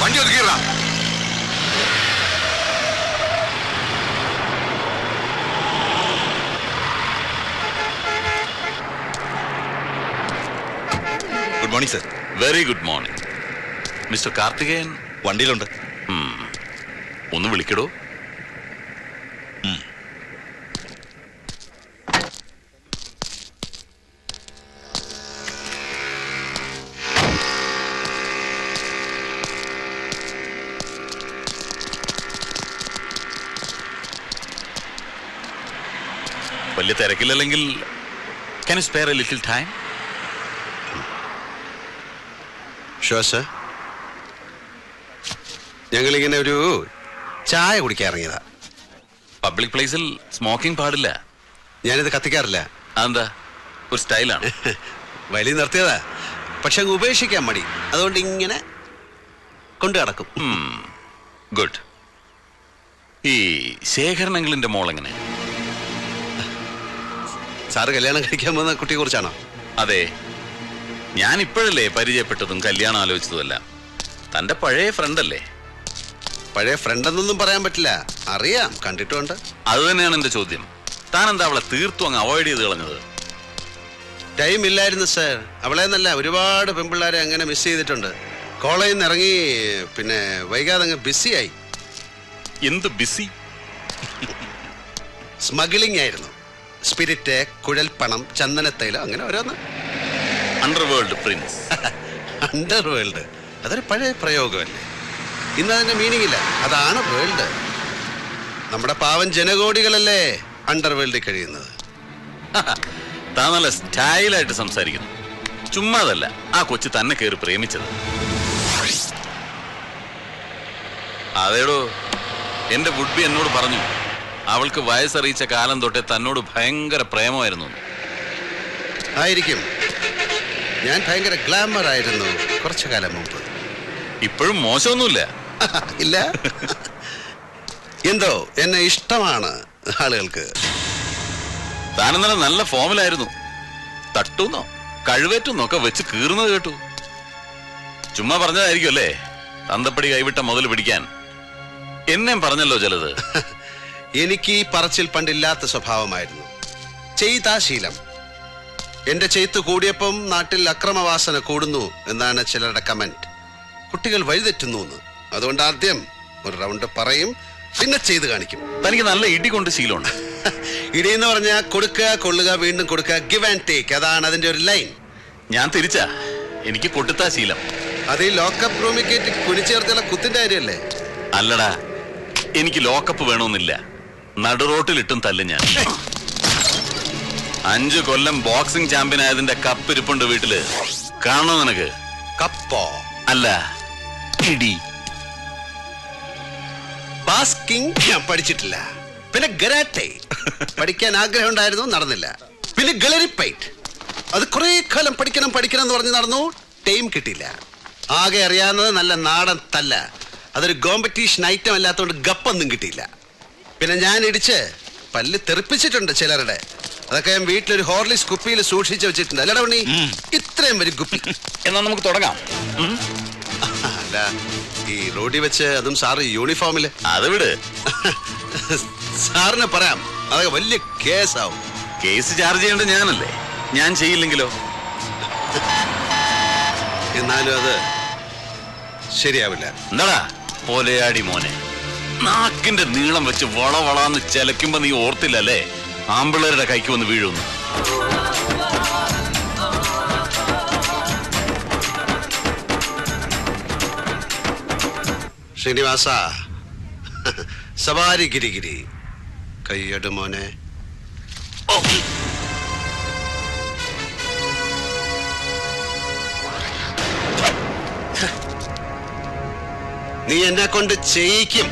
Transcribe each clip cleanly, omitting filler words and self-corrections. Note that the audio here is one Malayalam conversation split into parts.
വണ്ടി ഒതുക്കിടാ. Good morning sir. Very good morning. Mister Karthikeyan വണ്ടിയിലുണ്ട്. ഒന്ന് വിളിക്കടോ. വലിയ തിരക്കില്ലെങ്കിൽ can you spare a little time? Sure sir. ഞങ്ങളിങ്ങനെ ഒരു ചായ കുടിക്കാൻ ഇറങ്ങിയതാ. പബ്ലിക് പ്ലേസിൽ സ്മോക്കിംഗ് പാടില്ല. ഞാനിത് കത്തിക്കാറില്ല. അതെന്താ? ഒരു സ്റ്റൈലാണ്. വലിയ നിർത്തിയതാ, പക്ഷെ അങ്ങ് ഉപേക്ഷിക്കാൻ മടി. അതുകൊണ്ട് ഇങ്ങനെ കൊണ്ടു കിടക്കും. ഗുഡ്. ഈ ശേഖരനെങ്കിലിന്റെ മോളെങ്ങനെ? സാറ് കല്യാണം കഴിക്കാൻ പോകുന്ന കുട്ടിയെ കുറിച്ചാണോ? അതെ, ഞാൻ ഇപ്പോഴല്ലേ പരിചയപ്പെട്ടതും കല്യാണം ആലോചിച്ചതുമല്ല. തന്റെ പഴയ ഫ്രണ്ടല്ലേ? പഴയ ഫ്രണ്ട് എന്നൊന്നും പറയാൻ പറ്റില്ല. അറിയാം, കണ്ടിട്ടുണ്ട്. അത് തന്നെയാണ് എന്റെ ചോദ്യം. താൻ എന്താ അവളെ തീർത്തും അങ്ങ് അവോയ്ഡ് ചെയ്ത് കളഞ്ഞത്? ടൈം ഇല്ലായിരുന്നു സർ. അവളെ നല്ല ഒരുപാട് പെൺപിള്ളേരെ അങ്ങനെ മിസ് ചെയ്തിട്ടുണ്ട്. കോളേജിൽ നിന്ന് ഇറങ്ങി പിന്നെ വൈകാതെ അങ്ങ് ബിസിയായി. എന്ത് ബിസി? സ്മഗ്ലിംഗ് ആയിരുന്നു. സ്പിരിറ്റ്, കുഴൽപ്പണം, ചന്ദനത്തൈലം, അങ്ങനെ ഓരോന്ന്. Underworld Prince. അണ്ടർവേൾഡ് അതൊരു പഴയ പ്രയോഗമല്ലേ? ഇന്ന് അതിന്റെ മീനിങ് ഇല്ല. അതാണ് വേൾഡ്. നമ്മുടെ പാവം ജനകോടികളല്ലേ അണ്ടർവേൾഡിൽ കഴിയുന്നത്. താൻ നല്ല സ്റ്റൈലായിട്ട് സംസാരിക്കുന്നു. ചുമ്മാതല്ല ആ കൊച്ചു തന്നെ കയറി പ്രേമിച്ചത്. അതേടോ, എന്റെ വുഡ്ബി എന്നോട് പറഞ്ഞു അവൾക്ക് വയസ്സറിയിച്ച കാലം തൊട്ടേ തന്നോട് ഭയങ്കര പ്രേമമായിരുന്നു. ആയിരിക്കും. ഞാൻ ഭയങ്കര ഗ്ലാമർ ആയിരുന്നു കുറച്ചു കാലം മുമ്പ്. ഇപ്പോഴും മോശമൊന്നുമില്ല. ഇല്ല, എന്തോ എന്നെ ഇഷ്ടമാണ് ആളുകൾക്ക്. താനെന്നല്ല നല്ല ഫോമിലായിരുന്നു. തട്ടുന്നോ കഴിവേറ്റുന്നൊക്കെ വെച്ച് കീറുന്നത് കേട്ടു. ചുമ്മാ പറഞ്ഞതായിരിക്കും അല്ലേ തന്തപ്പടി കൈവിട്ട മുതൽ പിടിക്കാൻ? എന്നെയും പറഞ്ഞല്ലോ ചിലത്. എനിക്ക് ഈ പറച്ചിൽ പണ്ടില്ലാത്ത സ്വഭാവമായിരുന്നു. ചെയ്താ ശീലം. എന്റെ ചെയ്ത്ത് കൂടിയപ്പം നാട്ടിൽ അക്രമവാസന കൂടുന്നു എന്നാണ് ചിലരുടെ കമന്റ്. കുട്ടികൾ വഴിതെറ്റുന്നു എന്ന്. അതുകൊണ്ട് ആദ്യം ഒരു റൗണ്ട് പറയും, പിന്നെ ചെയ്ത് കാണിക്കും. തനിക്ക് നല്ല ഇടി കൊണ്ട് ശീലമുണ്ട്. ഇടി എന്ന് പറഞ്ഞാൽ കൊടുക്കുക, കൊള്ളുക, വീണ്ടും കൊടുക്കുക, ഗിവ് ആൻഡ് ടേക്ക്. അതാണ് അതിന്റെ ഒരു ലൈൻ. ഞാൻ തിരിച്ചാ. എനിക്ക് കൊട്ടുത്താ ശീലം. അത് ഈ ലോക്കപ്പ് റൂമിൽ കയറ്റി കുനിച്ചേർത്തുള്ള കുത്തിന്റെ കാര്യമല്ലേ? അല്ലടാ, എനിക്ക് ലോക്കപ്പ് വേണമെന്നില്ല. നടുറോട്ടിലിട്ടും തല്ലും ഞാൻ. 5 കൊല്ലം ബോക്സിംഗ് ചാമ്പ്യൻ ആയതിന്റെ കപ്പ് ഇരിപ്പുണ്ട് വീട്ടില്. കാണണോ നിനക്ക്? കപ്പോ? അല്ല, ഇടി. ബാസ്കിംഗ് ഞാൻ പഠിച്ചിട്ടില്ല. പിന്നെ ഗരാട്ടെ പഠിക്കാൻ ആഗ്രഹം ഉണ്ടായിരുന്നു, നടന്നില്ല. പിന്നെ ഗളരിപ്പൈറ്റ് അത് കുറെ കാലം പഠിക്കണം എന്ന് പറഞ്ഞ് നടന്നു, ടൈം കിട്ടിയില്ല. ആകെ അറിയാവുന്നത് നല്ല നാടൻ തല്ല. അതൊരു കോമ്പറ്റീഷൻ ഐറ്റം അല്ലാത്തതുകൊണ്ട് ഗപ്പൊന്നും കിട്ടിയില്ല. പിന്നെ ഞാൻ ഇടിച്ച് പല്ല് തെറിപ്പിച്ചിട്ടുണ്ട് ചിലരുടെ. അതൊക്കെ ഞാൻ വീട്ടിലൊരു ഹോർലിക്സ് കുപ്പിയിൽ സൂക്ഷിച്ചു വെച്ചിട്ടുണ്ട്. അല്ലടാ ഉണ്ണി, ഇത്രയും വരും കുപ്പി. എന്നാ നമുക്ക് തുടങ്ങാം. അല്ല, ഈ റോഡിൽ വെച്ച്, അതും സാറ് യൂണിഫോമില്. അത് വിട്. സാറിന് പറയാം, അതൊക്കെ വലിയ കേസാവും. കേസ് ചാർജ് ചെയ്യേണ്ടത് ഞാനല്ലേ? ഞാൻ ചെയ്യില്ലെങ്കിലോ? എന്നാലും അത് ശരിയാവില്ല. എന്താടാ പോലെയാടി മോനെ, നാക്കിന്റെ നീളം വെച്ച് വളവളാന്ന് ചെലക്കുമ്പോ നീ ഓർത്തില്ലല്ലേ ആമ്പിള്ളേരുടെ കൈക്ക് വന്ന് വീഴുന്നു. ശ്രീനിവാസ, സവാരി ഗിരിഗിരി കയ്യട് മോനെ. നീ എന്നെ കൊണ്ട് ചെയ്യിക്കും.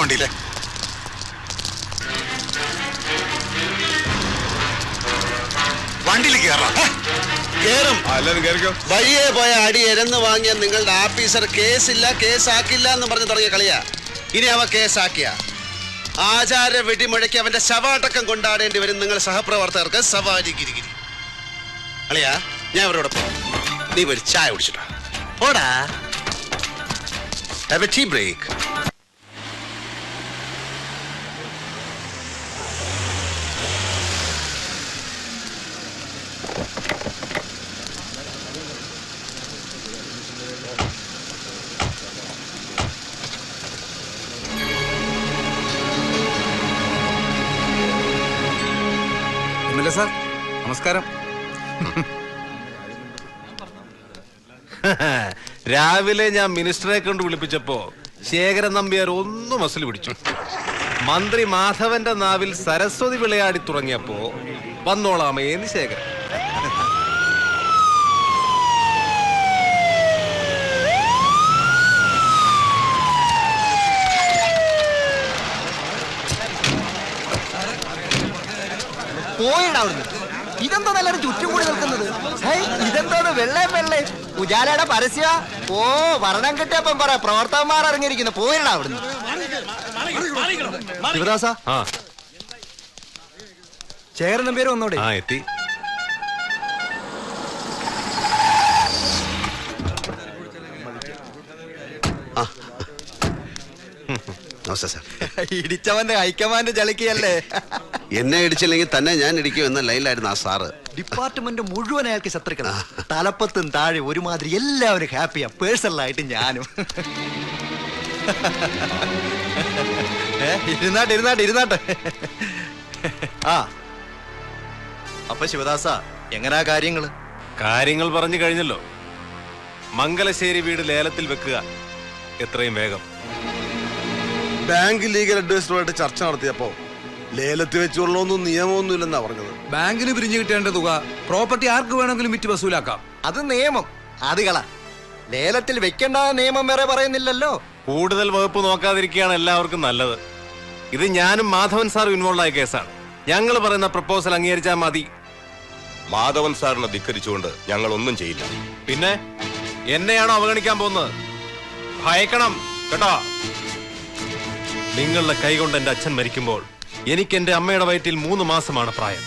വണ്ടിയിലെ വണ്ടിയിൽ കയറാം. കേറും. എല്ലാവരും കയറിക്കോ. വഴിയെ പോയ അടി എരന്ന് വാങ്ങിയ നിങ്ങളുടെ ആഫീസർ കേസില്ല കേസാക്കില്ല എന്ന് പറഞ്ഞു തുടങ്ങിയ കളിയാ. ഇനി അവ കേസാക്കിയ ആചാര വെടിമുഴക്കി അവന്റെ ശവാടക്കം കൊണ്ടാടേണ്ടി വരും നിങ്ങൾ സഹപ്രവർത്തകർക്ക്. സവാരി ഗിരിഗിരി അളിയാ, ഞാൻ അവരോട് പോവാം. നീ ഒരു ചായ കുടിച്ചിട്ടോ. ഓടാ. Have a tea break. Sir നമസ്കാരം. രാവിലെ ഞാൻ മിനിസ്റ്ററെ കൊണ്ട് വിളിപ്പിച്ചപ്പോ ശേഖരൻ നമ്പ്യാർ ഒന്ന് മസിൽ പിടിച്ചു. മന്ത്രി മാധവന്റെ നാവിൽ സരസ്വതി വിളയാടി തുടങ്ങിയപ്പോ വന്നോളാമേന്ന് ശേഖരൻ. പോയിടാവുന്നു. ഇതെന്താ എല്ലാരും ചുറ്റും കൂടി നിൽക്കുന്നത്? ഇതെന്താ വെള്ളേ ഉജാലയുടെ പരസ്യ? ഓ, ഭരണം കിട്ടിയപ്പം പറ പ്രവർത്തകന്മാർ ഇറങ്ങിയിരിക്കുന്നു. പോയിടാ അവിടുന്ന്. ശിവദാസ, ശേഖരൻ നമ്പ്യാർ വന്നോടെ? എത്തി. ഇടിച്ചവന്റെ ഹൈക്കമാൻഡ് ചളിക്കല്ലേ? എന്നെ ഇടിച്ചില്ലെങ്കിൽ തന്നെ ഞാൻ ഇടിക്കും എന്ന ലൈനിലായിരുന്നു ആ സാറ്. ഡിപ്പാർട്ട്മെന്റ് മുഴുവൻ അയാൾക്ക് ശത്രുക്കളാ. തലപ്പത്തും താഴെ ഒരുമാതിരി എല്ലാവരും ഹാപ്പിയാ. പേഴ്സണലായിട്ട് ഞാനും. ഇരുന്നാട്ടെ. ആ, അപ്പൊ ശിവദാസ, എങ്ങനാ കാര്യങ്ങൾ പറഞ്ഞു കഴിഞ്ഞല്ലോ. മംഗലശ്ശേരി വീട് ലേലത്തിൽ വെക്കുക എത്രയും വേഗം. ബാങ്ക് ലീഗൽ അഡ്വൈസറുമായിട്ട് ചർച്ച നടത്തിയപ്പോ ലേലത്തിൽ വെച്ചുള്ളൊന്നും നിയമമൊന്നും ഇല്ലെന്നാ പറഞ്ഞത്. ബാങ്കിന് പിരിഞ്ഞു കിട്ടേണ്ട തുക പ്രോപ്പർട്ടി ആർക്ക് വേണമെങ്കിലും വിറ്റ് വസൂലാക്കാം. അത് നിയമം. അത് കള. ലേലത്തിൽ വെക്കേണ്ട നിയമം വേറെ പറയുന്നില്ലല്ലോ. കൂടുതൽ വകുപ്പ് നോക്കാതിരിക്കുകയാണ് എല്ലാവർക്കും നല്ലത്. ഇത് ഞാനും മാധവൻ സാർ ഇൻവോൾവ് ആയ കേസാണ്. ഞങ്ങൾ പറയുന്ന പ്രപ്പോസൽ അംഗീകരിച്ചാൽ മതി. മാധവൻ സാറിനെ ധിക്കരിച്ചുകൊണ്ട് ഞങ്ങൾ ഒന്നും ചെയ്യില്ല. പിന്നെ എന്നെയാണോ അവഗണിക്കാൻ പോകുന്നത്? ഭയക്കണം കേട്ടോ. നിങ്ങളുടെ കൈകൊണ്ട് എന്റെ അച്ഛൻ മരിക്കുമ്പോൾ എനിക്ക് എന്റെ അമ്മയുടെ വയറ്റിൽ 3 മാസമാണ് പ്രായം.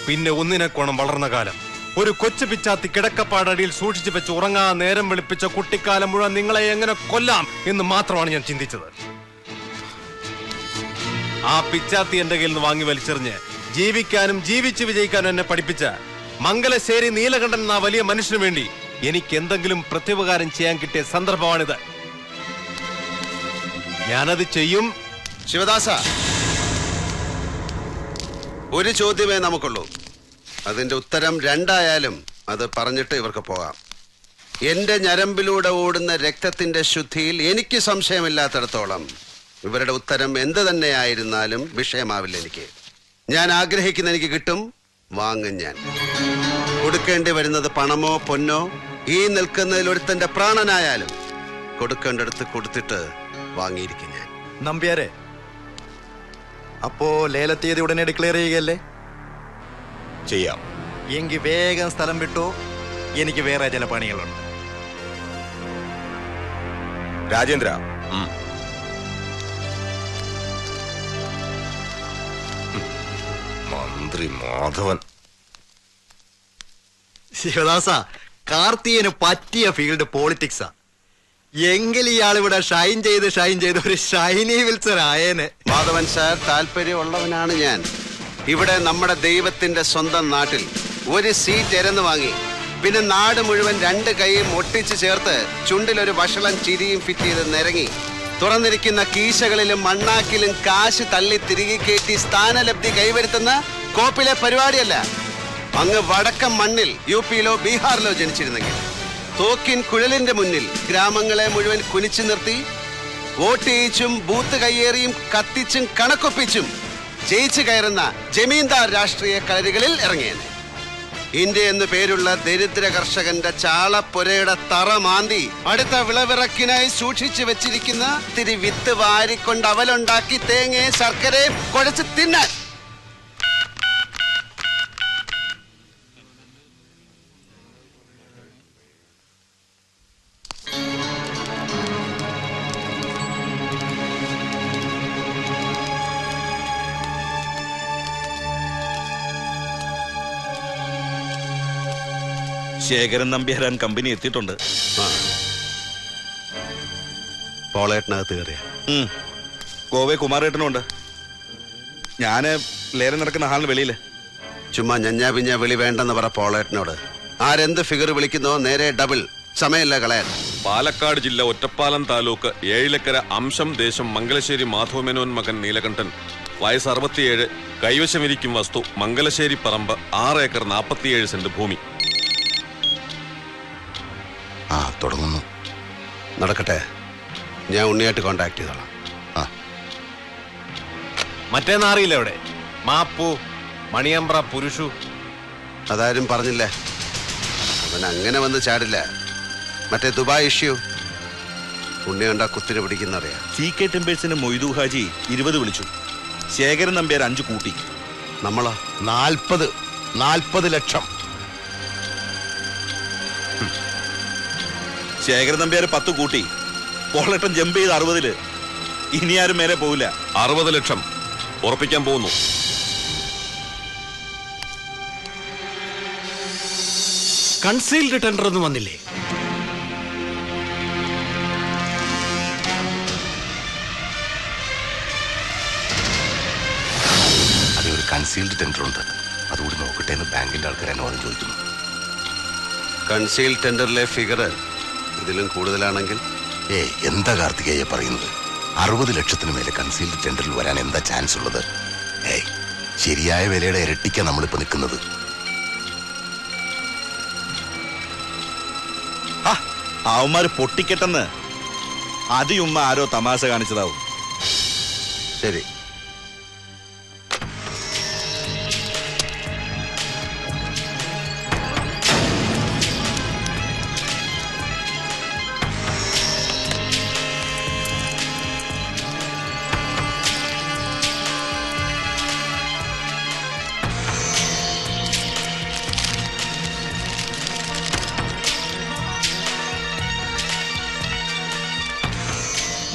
പിന്നെ ഒന്നിനെക്കോണം വളർന്ന കാലം. ഒരു കൊച്ചു പിച്ചാത്തി കിടക്കപ്പാടടിയിൽ സൂക്ഷിച്ചു വെച്ച് ഉറങ്ങാൻ നേരം വെളുപ്പിച്ച കുട്ടിക്കാലം മുഴുവൻ നിങ്ങളെ എങ്ങനെ കൊല്ലാം എന്ന് മാത്രമാണ് ഞാൻ ചിന്തിച്ചത്. ആ പിച്ചാത്തി എന്റെ കയ്യിൽ നിന്ന് വാങ്ങി വലിച്ചെറിഞ്ഞ് ജീവിക്കാനും ജീവിച്ച് വിജയിക്കാനും എന്നെ പഠിപ്പിച്ച മംഗലശ്ശേരി നീലകണ്ഠൻ എന്ന വലിയ മനുഷ്യന് വേണ്ടി എനിക്ക് എന്തെങ്കിലും പ്രത്യുപകാരം ചെയ്യാൻ കിട്ടിയ സന്ദർഭമാണിത്. ഞാനത് ചെയ്യും. ശിവദാസ, ഒരു ചോദ്യമേ നമുക്കുള്ളൂ. അതിന്റെ ഉത്തരം 2 ആയാലും അത് പറഞ്ഞിട്ട് ഇവർക്ക് പോകാം. എന്റെ ഞരമ്പിലൂടെ ഓടുന്ന രക്തത്തിന്റെ ശുദ്ധിയിൽ എനിക്ക് സംശയമില്ലാത്തിടത്തോളം ഇവരുടെ ഉത്തരം എന്ത് തന്നെയായിരുന്നാലും വിഷയമാവില്ല. ഞാൻ ആഗ്രഹിക്കുന്ന എനിക്ക് കിട്ടും, വാങ്ങും. ഞാൻ കൊടുക്കേണ്ടി വരുന്നത് പണമോ പൊന്നോ, ഈ നിൽക്കുന്നതിൽ ഒരുത്തന്റെ പ്രാണനായാലും കൊടുക്കേണ്ടടുത്ത് കൊടുത്തിട്ട് വാങ്ങിയിരിക്കും ഞാൻ. നമ്പ്യാരെ, അപ്പോ ലേലത്തീയതി ഉടനെ ഡിക്ലെയർ ചെയ്യുകയല്ലേ? ചെയ്യാം. എങ്കിൽ വേഗം സ്ഥലം വിട്ടോ. എനിക്ക് വേറെ ചില പണികളുണ്ട്. രാജേന്ദ്ര, മന്ത്രി മാധവൻ. ശിവദാസ, കാർത്തിയന് പറ്റിയ ഫീൽഡ് പോളിറ്റിക്സാ. എങ്കിൽ ഇയാളിവിടെ ഷൈൻ ചെയ്ത് ഒരു ഷൈനി വിൽസൺ ആയേനെ. മാധവൻ സാർ, താല്പര്യമുള്ളവനാണ് ഞാൻ. ഇവിടെ നമ്മുടെ ദൈവത്തിന്റെ സ്വന്തം നാട്ടിൽ ഒരു സീറ്റ് എരന്ന് വാങ്ങി, പിന്നെ നാട് മുഴുവൻ 2 കൈയും ഒട്ടിച്ചു ചേർത്ത് ചുണ്ടിലൊരു വഷളം ചിരിയും ഫിറ്റ് ചെയ്ത് നിരങ്ങി തുറന്നിരിക്കുന്ന കീശകളിലും മണ്ണാക്കിലും കാശ് തള്ളി തിരികെ കയറ്റി സ്ഥാനലബ്ധി കൈവരുത്തുന്ന കോപ്പിലെ പരിപാടിയല്ല. അങ്ങ് വടക്കൻ മണ്ണിൽ UP-യിലോ ബീഹാറിലോ ജനിച്ചിരുന്നെങ്കിൽ തോക്കിൻ കുഴലിന്റെ മുന്നിൽ ഗ്രാമങ്ങളെ മുഴുവൻ കുനിച്ചു നിർത്തി വോട്ട് ചെയ്യിച്ചും ബൂത്ത് കയ്യേറിയും കത്തിച്ചും കണക്കൊപ്പിച്ചും ജയിച്ചു കയറുന്ന ജമീന്ദാർ രാഷ്ട്രീയ കളരികളിൽ ഇറങ്ങിയത്. ഇന്ത്യ എന്ന് പേരുള്ള ദരിദ്ര കർഷകന്റെ ചാളപ്പുരയുടെ തറ മാന്തി അടുത്ത വിളവിറക്കിനായി സൂക്ഷിച്ചു വെച്ചിരിക്കുന്ന തിരി വിത്ത് വാരിക്കൊണ്ട് അവലുണ്ടാക്കി തേങ്ങയും ശർക്കരയും കുഴച്ച് തിന്നാൻ. ശേഖരൻ നമ്പ്യാരാൻ കമ്പനി എത്തിയിട്ടുണ്ട്. പോളേട്ടനകത്ത് കയറിയ ഗോവെ കുമാരേട്ടനുണ്ട്. ഞാന് ലേലം നടക്കുന്ന ഹാളിന് വെളിയില്. ചുമ്മാ ഞഞ്ഞാ പിഞ്ഞാ വിളി വേണ്ടെന്ന് പറ പോളേട്ടനോട്. ആരെന്ത് ഫിഗർ വിളിക്കുന്നോ നേരെ ഡബിൾ. സമയമില്ല കളയാൻ. പാലക്കാട് ജില്ല ഒറ്റപ്പാലം താലൂക്ക് ഏഴിലക്കര അംശം ദേശം മംഗലശ്ശേരി മാധവമേനോൻ മകൻ നീലകണ്ഠൻ, വയസ്സ് 67, കൈവശമിരിക്കും വസ്തു മംഗലശ്ശേരി പറമ്പ് 6 ഏക്കർ 47 സെന്റ് ഭൂമി. തുടങ്ങുന്നു. നടക്കട്ടെ, ഞാൻ ഉണ്ണിയായിട്ട് കോണ്ടാക്ട് ചെയ്തോളാം. മറ്റേ നാറിയില്ല എവിടെ? മാപ്പു മണിയമ്പ്ര പുരുഷു. അതാരും പറഞ്ഞില്ലേ? അവൻ അങ്ങനെ വന്ന് ചാടില്ല. മറ്റേ ദുബായ് ഇഷ്യൂ ഉണ്ണി കണ്ടാ കുത്തിന് പിടിക്കുന്നറിയാം. CK ടെമ്പേഴ്സിന് മൊയ്തു ഹാജി 20 വിളിച്ചു. ശേഖരൻ നമ്പ്യാർ 5 കൂട്ടി. നമ്മളോ 40 ലക്ഷം. ശേഖരൻ നമ്പ്യാർ 10 കൂട്ടി. പോളേട്ടൻ ജമ്പ് ചെയ്ത് 60. ഇനി ആരും മേലെ പോവില്ല. 60 ലക്ഷം ഉറപ്പിക്കാൻ പോകുന്നു. കൺസീൽഡ് ടെൻഡർ ഒന്നും വന്നില്ലേ? അതെ, ഒരു കൺസീൽഡ് ടെൻഡർ ഉണ്ട്. അതുകൂടി നോക്കട്ടെ എന്ന് ബാങ്കിന്റെ ആൾക്കാർ അനുവാദം ചോദിക്കുന്നു. കൺസീൽ ടെൻഡറിലെ ഫിഗർ ഇതിലും കൂടുതലാണെങ്കിൽ എന്താ കാർത്തികേയ പറയുന്നത്? 60 ലക്ഷത്തിന് മേലെ കൺസീൽഡ് ടെൻഡറിൽ വരാൻ എന്താ ചാൻസ് ഉള്ളത്? ശരിയായ വിലയുടെ ഇരട്ടിക്കാണ് നമ്മളിപ്പോ നിൽക്കുന്നത്. അവന്മാര് പൊട്ടിക്കെട്ടെന്ന് അതിയുമ്മ ആരോ തമാശ കാണിച്ചതാവും. ശരി.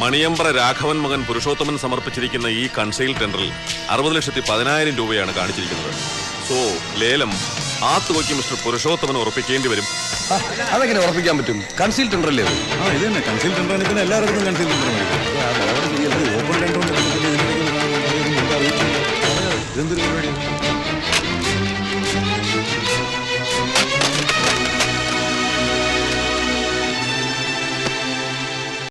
മണിയമ്പ്ര രാഘവൻ മകൻ പുരുഷോത്തമൻ സമർപ്പിച്ചിരിക്കുന്ന ഈ കൺസെയിൽ ടെൻഡറിൽ 60,10,000 രൂപയാണ് കാണിച്ചിരിക്കുന്നത്. സോ ലേലം ആ തുകയ്ക്ക് മിസ്റ്റർ പുരുഷോത്തമൻ ഉറപ്പിക്കേണ്ടി വരും. അതെങ്ങനെ ഉറപ്പിക്കാൻ പറ്റും? കൺസീൽ ടെൻഡർ അല്ലേ? ഇത് തന്നെ കൺസീൽ ടെൻഡർ. പിന്നെ എല്ലാവർക്കും കൺസീൽ ടെൻഡർ ഓപ്പൺ ടെൻഡർ. ഇതെന്തൊരു പരിപാടിയാണ്?